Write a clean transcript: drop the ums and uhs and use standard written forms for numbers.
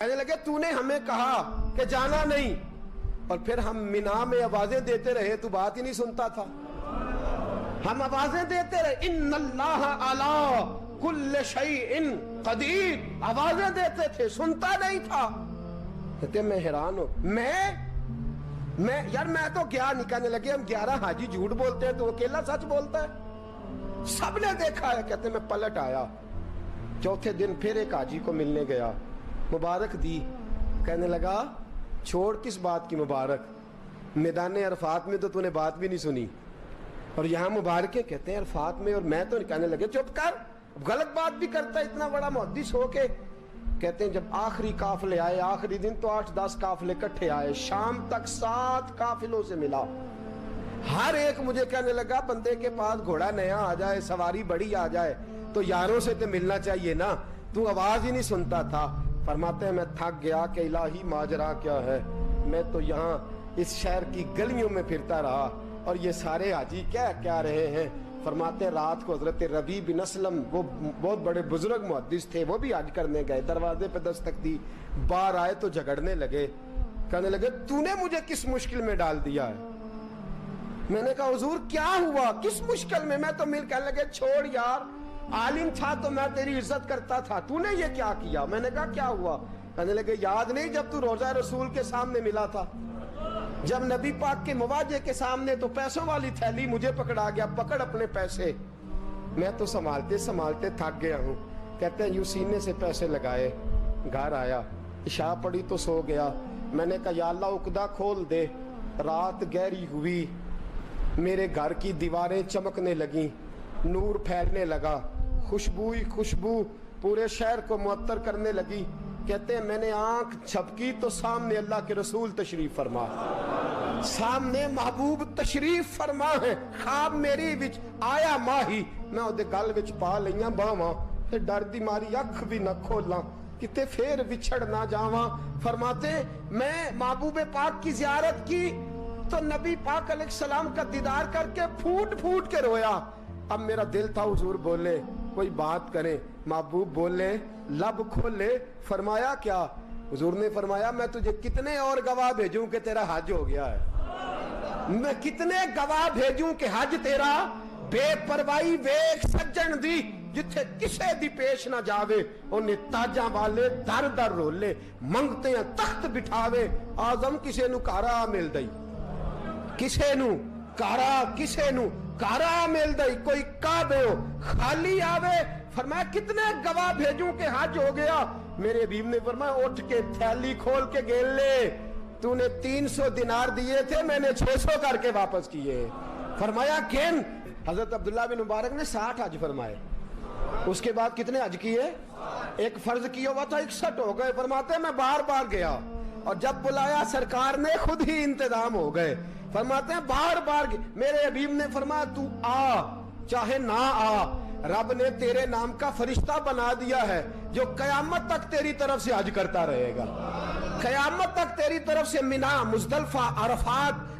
کہنے لگے تو نے ہمیں کہا کہ جانا نہیں، اور پھر ہم مینا میں آوازیں دیتے رہے، تو بات ہی نہیں سنتا تھا۔ ہم آوازیں دیتے رہے، ان اللہ علی کل شیء قدیر، آوازیں دیتے تھے، سنتا نہیں تھا۔ کہتے میں حیران ہوں، میں تو گیا نہیں۔ کہنے لگے ہم 11 حاجی جھوٹ بولتے ہیں تو اکیلا سچ بولتا ہے، سب نے دیکھا ہے۔ کہتے میں پلٹ آیا، چوتھے دن پھر ایک حاجی کو ملنے گیا، مبارک دی۔ کہنے لگا چھوڑ کس بات کی مبارک، میدان عرفات میں تو نے بات بھی نہیں سنی، اور یہاں مبارکیں کہتے ہیں عرفات میں، اور میں تو نہیں۔ کہنے لگے چپ کر، غلط بات بھی کرتا ہے اتنا بڑا محدث ہو کے۔ کہتے ہیں جب آخری قافلے آئے، آخری دن تو 8-10 قافلے کٹھے آئے، شام تک 7 قافلوں سے ملا۔ ہر ایک مجھے کہنے لگا بندے کے پاس گھوڑا نیا آ جائے، سواری بڑی آ جائے تو یاروں سے تو ملنا چاہیے نا، تو آواز ہی نہیں سنتا تھا۔ فرماتے ہیں میں تھک گیا کہ الہی ماجرا کیا ہے، میں تو یہاں اس شہر کی گلیوں میں پھرتا رہا اور یہ سارے حاجی کیا رہے ہیں۔ فرماتے ہیں رات کو حضرت ربیع بن اسلم، وہ بہت بڑے بزرگ محدث تھے، وہ بھی حج کرنے گئے، دروازے پہ دستک دی، باہر آئے تو جھگڑنے لگے۔ کہنے لگے تو نے مجھے کس مشکل میں ڈال دیا ہے؟ میں نے کہا حضور کیا ہوا، کس مشکل میں؟ میں تو کہنے لگے چھوڑ یار، عالم تھا تو میں تیری عزت کرتا تھا، تو نے یہ کیا کیا؟ میں نے کہا کیا ہوا؟ کہنے لگے یاد نہیں جب تو روضہ رسول کے سامنے ملا تھا، جب نبی پاک کے مواجہ کے سامنے تو پیسوں والی تھیلی مجھے پکڑا گیا، پکڑ اپنے پیسے۔ میں تو سنبھالتے سنبھالتے تھک گیا ہوں۔ کہتے ہیں یوں سینے سے پیسے لگائے، گھر آیا، عشاء پڑی تو سو گیا۔ میں نے کہا یا اللہ عقدہ کھول دے۔ رات گہری ہوئی، میرے گھر کی دیواریں چمکنے لگیں، نور پھیلنے لگا، خوشبو پورے شہر کو معطر کرنے لگی۔ کہتے ہیں میں نے آنکھ جھپکی تو سامنے اللہ کے رسول تشریف فرما، سامنے محبوب تشریف فرما ہے۔ خواب میری وچ آیا ماہی، میں اودے گل وچ پا لئیاں باواں، تے ڈر دی ماری اکھ بھی نہ کھولاں، کتے پھر وچھڑ نہ جاواں۔ فرماتے میں محبوب پاک کی زیارت کی تو نبی پاک علیہ السلام کا دیدار کر کے پھوٹ پھوٹ کے رویا۔ اب میرا دل تھا حضور بولے، کوئی بات کریں، محبوب بولے، لب کھولے۔ فرمایا کیا؟ حضور نے فرمایا میں تجھے کتنے اور گواہ بھیجوں کہ تیرا حج ہو گیا ہے؟ میں کتنے گواہ بھیجوں کہ حج تیرا بے پرواہی ویکھ سجن دی، جتھے کسے دی پیش نہ جاوے انہیں تاجاں والے در در رولے، منگتے ہیں تخت بٹھاوے، آزم کسے نو کارا مل دئی، کسے نو کارا مل دئی، کوئی کعبے ہو خالی آوے۔ فرمایا کتنے گواہ بھیجوں کہ حج ہو گیا؟ میرے حبیب نے فرمایا اٹھ کے تھیلی کھول کے گن لے، تو نے 300 دینار دیے تھے، میں نے 600 کر کے واپس کیے۔ فرمایا گن۔ حضرت عبداللہ بن مبارک نے 60 حج فرمائے، اس کے بعد کتنے حج کیے؟ ایک فرض کیا ہوا تھا، 61 ہو گئے۔ فرماتے میں بار بار گیا، اور جب بلایا سرکار نے خود ہی انتظام ہو گئے۔ فرماتے ہیں بار بار میرے حبیب نے فرمایا تو آ چاہے نہ آ، رب نے تیرے نام کا فرشتہ بنا دیا ہے جو قیامت تک تیری طرف سے حج کرتا رہے گا، قیامت تک تیری طرف سے مینا، مزدلفہ، عرفات